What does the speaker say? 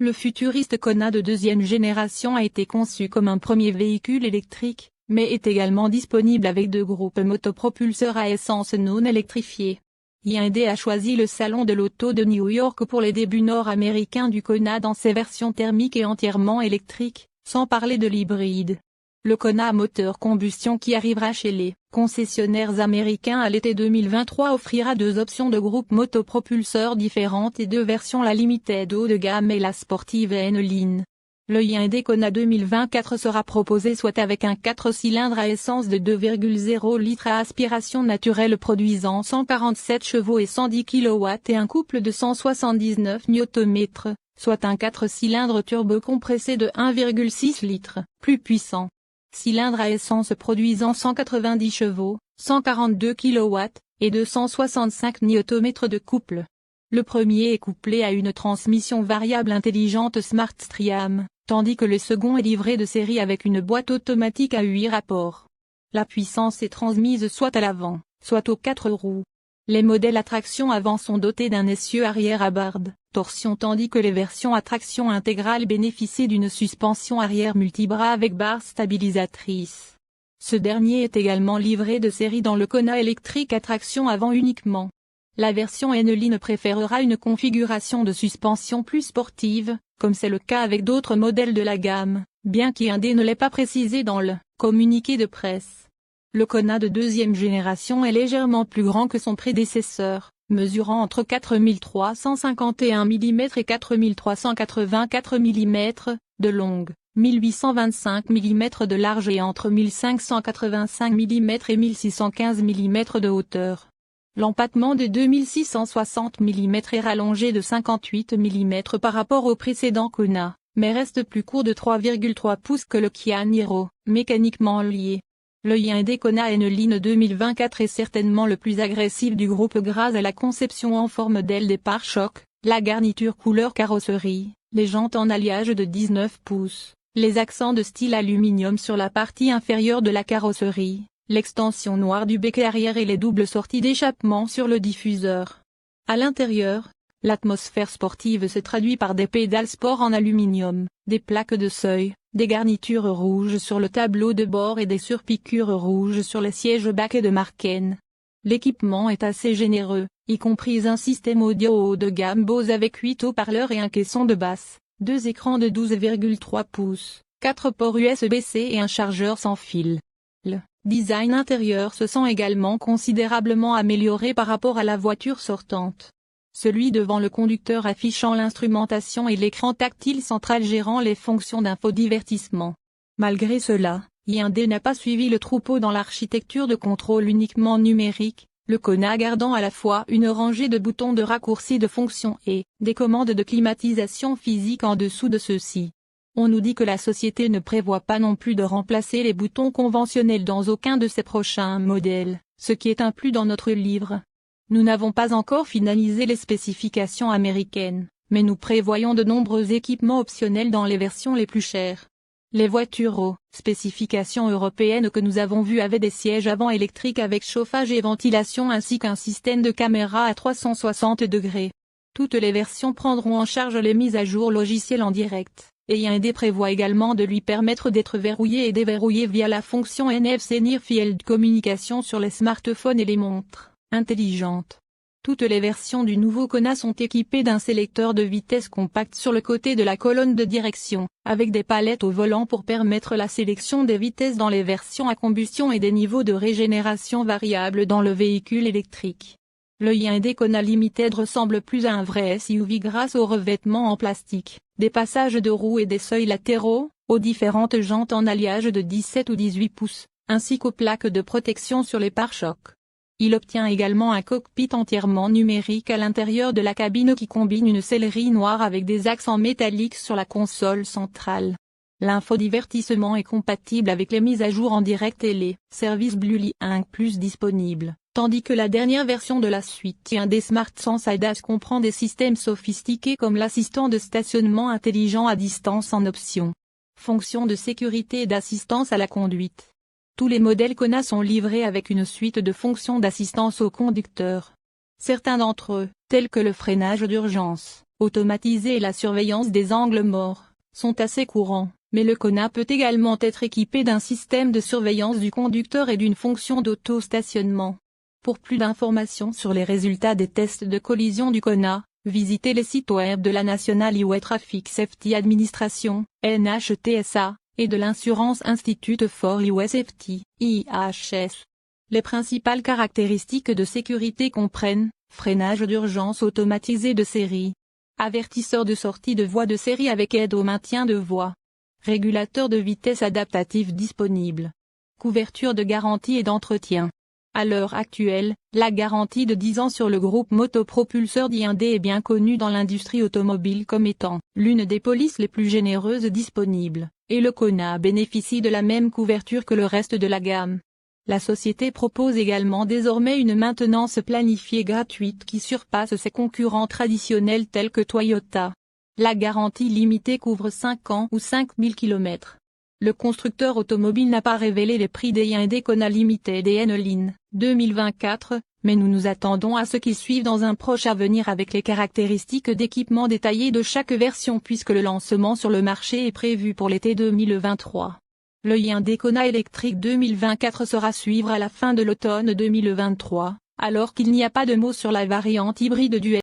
Le futuriste Kona de deuxième génération a été conçu comme un premier véhicule électrique, mais est également disponible avec deux groupes motopropulseurs à essence non électrifiés. Hyundai a choisi le salon de l'auto de New York pour les débuts nord-américains du Kona dans ses versions thermiques et entièrement électriques, sans parler de l'hybride. Le Kona à moteur combustion qui arrivera chez les concessionnaires américains à l'été 2023 offrira deux options de groupe motopropulseurs différentes et deux versions, la Limited haut de gamme et la Sportive N-Line. Le Hyundai Kona 2024 sera proposé soit avec un 4 cylindres à essence de 2,0 litres à aspiration naturelle produisant 147 chevaux et 110 kW et un couple de 179 Nm, soit un 4 cylindres turbo compressé de 1,6 litres, plus puissant. Cylindre à essence produisant 190 chevaux, 142 kW, et 265 Nm de couple. Le premier est couplé à une transmission variable intelligente Smart Triam, tandis que le second est livré de série avec une boîte automatique à 8 rapports. La puissance est transmise soit à l'avant, soit aux 4 roues. Les modèles à traction avant sont dotés d'un essieu arrière à barre torsion tandis que les versions à traction intégrale bénéficient d'une suspension arrière multibras avec barre stabilisatrice. Ce dernier est également livré de série dans le Kona électrique à traction avant uniquement. La version N-Line préférera une configuration de suspension plus sportive, comme c'est le cas avec d'autres modèles de la gamme, bien qu'Hyundai ne l'ait pas précisé dans le communiqué de presse. Le Kona de deuxième génération est légèrement plus grand que son prédécesseur, mesurant entre 4351 mm et 4384 mm de longue, 1825 mm de large et entre 1585 mm et 1615 mm de hauteur. L'empattement de 2660 mm est rallongé de 58 mm par rapport au précédent Kona, mais reste plus court de 3,3 pouces que le Kia Niro, mécaniquement lié. Le Hyundai Kona N-Line 2024 est certainement le plus agressif du groupe grâce à la conception en forme d'aile des pare-chocs, la garniture couleur carrosserie, les jantes en alliage de 19 pouces, les accents de style aluminium sur la partie inférieure de la carrosserie, l'extension noire du bec arrière et les doubles sorties d'échappement sur le diffuseur. À l'intérieur, l'atmosphère sportive se traduit par des pédales sport en aluminium, des plaques de seuil, des garnitures rouges sur le tableau de bord et des surpiqûres rouges sur les sièges baquets de Marken. L'équipement est assez généreux, y compris un système audio haut de gamme Bose avec 8 haut-parleurs et un caisson de basse, deux écrans de 12,3 pouces, 4 ports USB-C et un chargeur sans fil. Le design intérieur se sent également considérablement amélioré par rapport à la voiture sortante. Celui devant le conducteur affichant l'instrumentation et l'écran tactile central gérant les fonctions d'infodivertissement. Malgré cela, Hyundai n'a pas suivi le troupeau dans l'architecture de contrôle uniquement numérique, le Kona gardant à la fois une rangée de boutons de raccourci de fonction et des commandes de climatisation physique en dessous de ceux-ci. On nous dit que la société ne prévoit pas non plus de remplacer les boutons conventionnels dans aucun de ses prochains modèles, ce qui est inclus dans notre livre. Nous n'avons pas encore finalisé les spécifications américaines, mais nous prévoyons de nombreux équipements optionnels dans les versions les plus chères. Les voitures aux spécifications européennes que nous avons vues avaient des sièges avant électriques avec chauffage et ventilation ainsi qu'un système de caméra à 360 degrés. Toutes les versions prendront en charge les mises à jour logicielles en direct, et Hyundai prévoit également de lui permettre d'être verrouillé et déverrouillé via la fonction NFC Near Field Communication sur les smartphones et les montres intelligente. Toutes les versions du nouveau Kona sont équipées d'un sélecteur de vitesse compact sur le côté de la colonne de direction, avec des palettes au volant pour permettre la sélection des vitesses dans les versions à combustion et des niveaux de régénération variables dans le véhicule électrique. Le Hyundai Kona Limited ressemble plus à un vrai SUV grâce aux revêtements en plastique, des passages de roues et des seuils latéraux, aux différentes jantes en alliage de 17 ou 18 pouces, ainsi qu'aux plaques de protection sur les pare-chocs. Il obtient également un cockpit entièrement numérique à l'intérieur de la cabine qui combine une sellerie noire avec des accents métalliques sur la console centrale. L'infodivertissement est compatible avec les mises à jour en direct et les services BlueLink Plus disponibles, tandis que la dernière version de la suite Hyundai Smart Sense ADAS comprend des systèmes sophistiqués comme l'assistant de stationnement intelligent à distance en option, fonction de sécurité et d'assistance à la conduite. Tous les modèles Kona sont livrés avec une suite de fonctions d'assistance au conducteur. Certains d'entre eux, tels que le freinage d'urgence, automatisé et la surveillance des angles morts, sont assez courants, mais le Kona peut également être équipé d'un système de surveillance du conducteur et d'une fonction d'auto-stationnement. Pour plus d'informations sur les résultats des tests de collision du Kona, visitez les sites web de la National Highway Traffic Safety Administration, NHTSA, et de l'Insurance Institute for Highway Safety, IHS. Les principales caractéristiques de sécurité comprennent freinage d'urgence automatisé de série, avertisseur de sortie de voie de série avec aide au maintien de voie, régulateur de vitesse adaptatif disponible, couverture de garantie et d'entretien. À l'heure actuelle, la garantie de 10 ans sur le groupe motopropulseur d'Hyundai est bien connue dans l'industrie automobile comme étant l'une des polices les plus généreuses disponibles, et le Kona bénéficie de la même couverture que le reste de la gamme. La société propose également désormais une maintenance planifiée gratuite qui surpasse ses concurrents traditionnels tels que Toyota. La garantie limitée couvre 5 ans ou 5000 km. Le constructeur automobile n'a pas révélé les prix des Hyundai Kona Limited et N-Line 2024, mais nous nous attendons à ce qu'ils suivent dans un proche avenir avec les caractéristiques d'équipement détaillées de chaque version puisque le lancement sur le marché est prévu pour l'été 2023. Le Hyundai Kona électrique 2024 sera à suivre à la fin de l'automne 2023, alors qu'il n'y a pas de mots sur la variante hybride du